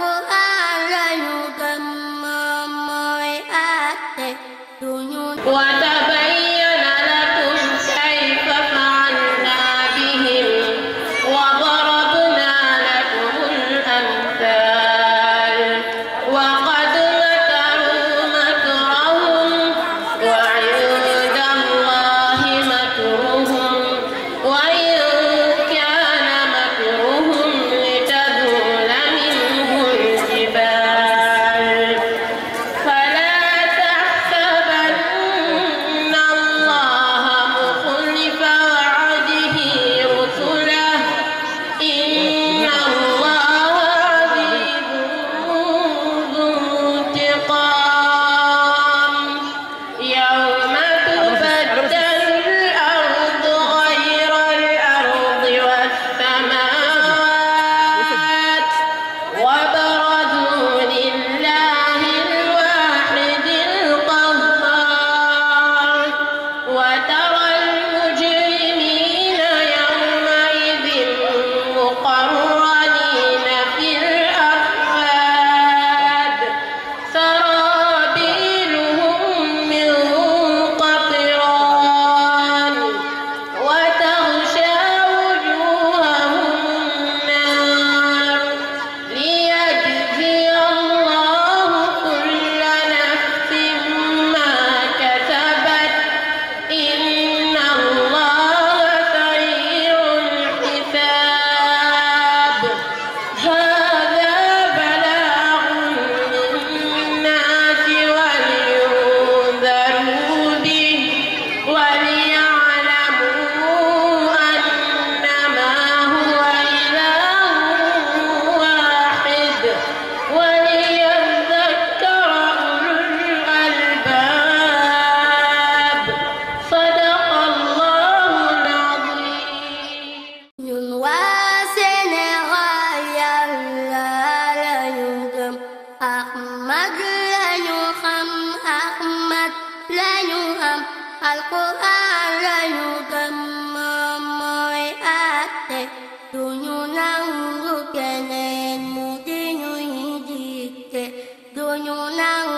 Alquran lañu gëm moom mooy àtte duñu وتبين لكم كيف فعلنا بهم وضربنا لكم الأمثال وقد مكروا مكرهم وعند الله مكرهم وإن كان مكرهم لتزول منه الجبال فلا تحسبن الله مخلف وعده رسله إن الله عزيز ذو انتقام يوم تبدل الأرض غير الأرض والسماوات وبرزوا لله الواحد القهار وترى المجرمين يومئذ مقرنين في الأصفاد سرابيلهم من قطران وتغشى وجوههم النار ليجزي الله كل نفس ما كسبت إن الله سريع الحساب هذا بلاغ للناس ولينذروا به وليعلموا أنما هو إله واحد وليذكر أولو الألباب صدق الله العظيم ñun waa Sénégal Yàlla lañu gëm Ahmad lañu xam Ahmad lañu am Alquran lañu gëm moom mooy àtte duñu nangu keneen mu di ñuy dicté duñu nangu